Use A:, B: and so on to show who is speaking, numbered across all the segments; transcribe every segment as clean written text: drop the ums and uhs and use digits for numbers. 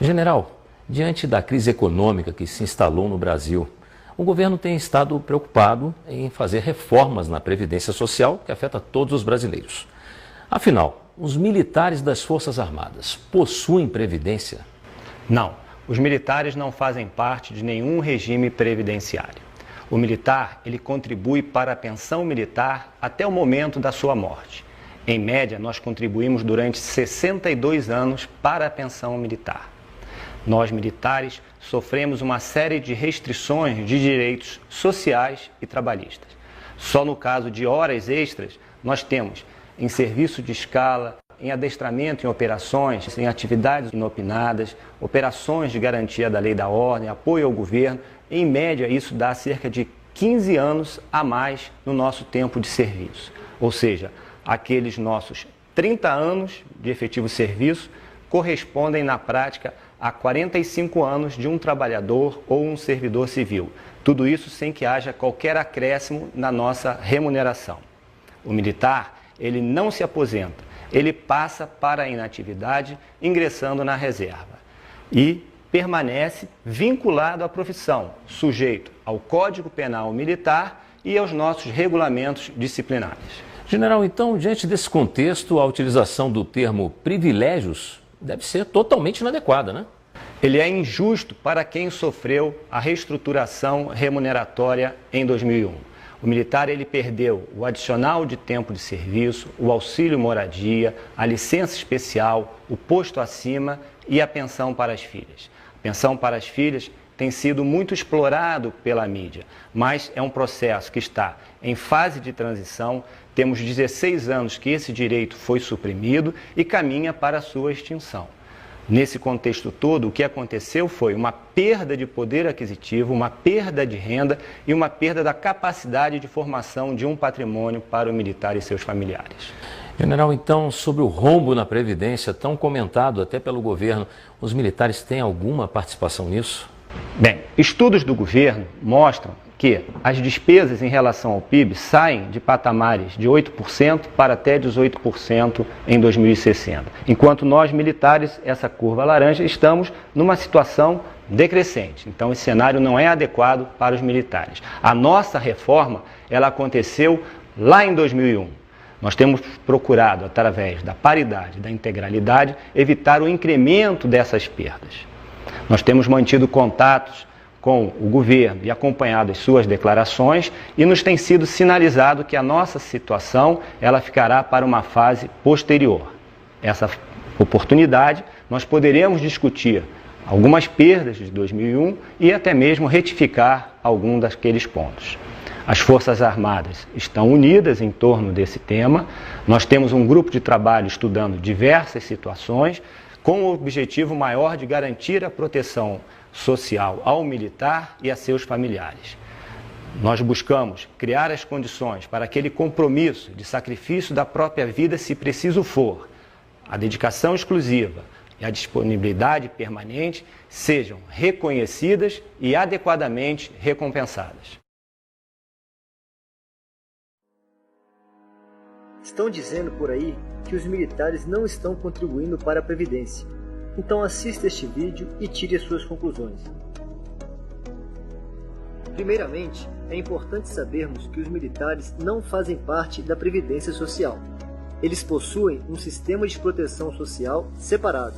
A: General, diante da crise econômica que se instalou no Brasil, o governo tem estado preocupado em fazer reformas na Previdência Social que afeta todos os brasileiros. Afinal, os militares das Forças Armadas possuem previdência?
B: Não, os militares não fazem parte de nenhum regime previdenciário. O militar, ele contribui para a pensão militar até o momento da sua morte. Em média, nós contribuímos durante 62 anos para a pensão militar. Nós, militares, sofremos uma série de restrições de direitos sociais e trabalhistas. Só no caso de horas extras, nós temos em serviço de escala, em adestramento em operações, em atividades inopinadas, operações de garantia da lei e da ordem, apoio ao governo. Em média, isso dá cerca de 15 anos a mais no nosso tempo de serviço. Ou seja, aqueles nossos 30 anos de efetivo serviço correspondem, na prática, a 45 anos de um trabalhador ou um servidor civil. Tudo isso sem que haja qualquer acréscimo na nossa remuneração. O militar, ele não se aposenta, ele passa para a inatividade ingressando na reserva e permanece vinculado à profissão, sujeito ao Código Penal Militar e aos nossos regulamentos disciplinares.
A: General, então, diante desse contexto, a utilização do termo privilégios deve ser totalmente inadequada, né?
B: Ele é injusto para quem sofreu a reestruturação remuneratória em 2001. O militar, ele perdeu o adicional de tempo de serviço, o auxílio moradia, a licença especial, o posto acima e a pensão para as filhas. A pensão para as filhas tem sido muito explorado pela mídia, mas é um processo que está em fase de transição. Temos 16 anos que esse direito foi suprimido e caminha para a sua extinção. Nesse contexto todo, o que aconteceu foi uma perda de poder aquisitivo, uma perda de renda e uma perda da capacidade de formação de um patrimônio para o militar e seus familiares.
A: General, então, sobre o rombo na Previdência, tão comentado até pelo governo, os militares têm alguma participação nisso?
B: Bem, estudos do governo mostram que as despesas em relação ao PIB saem de patamares de 8% para até 18% em 2060. Enquanto nós, militares, essa curva laranja, estamos numa situação decrescente. Então, esse cenário não é adequado para os militares. A nossa reforma, ela aconteceu lá em 2001. Nós temos procurado, através da paridade, da integralidade, evitar o incremento dessas perdas. Nós temos mantido contatos com o governo e acompanhado as suas declarações e nos tem sido sinalizado que a nossa situação ela ficará para uma fase posterior. Essa oportunidade nós poderemos discutir algumas perdas de 2001 e até mesmo retificar algum daqueles pontos. As Forças Armadas estão unidas em torno desse tema. Nós temos um grupo de trabalho estudando diversas situações com o objetivo maior de garantir a proteção social ao militar e a seus familiares. Nós buscamos criar as condições para aquele compromisso de sacrifício da própria vida, se preciso for, a dedicação exclusiva e a disponibilidade permanente sejam reconhecidas e adequadamente recompensadas.
C: Estão dizendo por aí que os militares não estão contribuindo para a Previdência. Então assista este vídeo e tire as suas conclusões. Primeiramente, é importante sabermos que os militares não fazem parte da Previdência Social. Eles possuem um sistema de proteção social separado.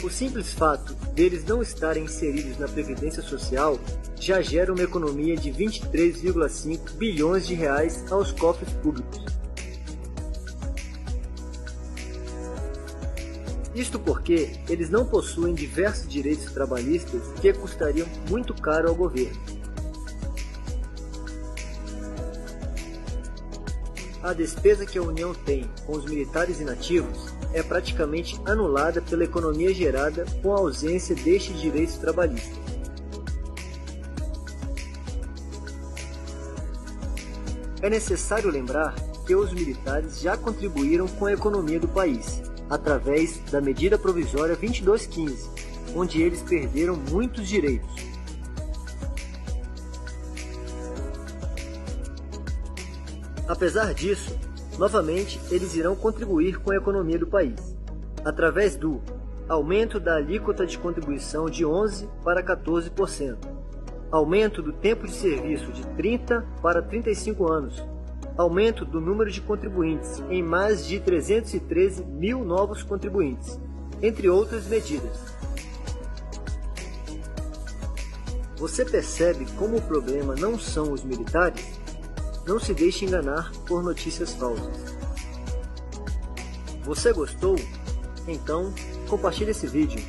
C: O simples fato deles não estarem inseridos na Previdência Social já gera uma economia de 23,5 bilhões de reais aos cofres públicos. Isto porque eles não possuem diversos direitos trabalhistas que custariam muito caro ao governo. A despesa que a União tem com os militares inativos é praticamente anulada pela economia gerada com a ausência destes direitos trabalhistas. É necessário lembrar que os militares já contribuíram com a economia do país, através da Medida Provisória 2215, onde eles perderam muitos direitos. Apesar disso, novamente eles irão contribuir com a economia do país, através do aumento da alíquota de contribuição de 11% para 14%, aumento do tempo de serviço de 30 para 35 anos, aumento do número de contribuintes em mais de 313 mil novos contribuintes, entre outras medidas. Você percebe como o problema não são os militares? Não se deixe enganar por notícias falsas. Você gostou? Então, compartilhe esse vídeo.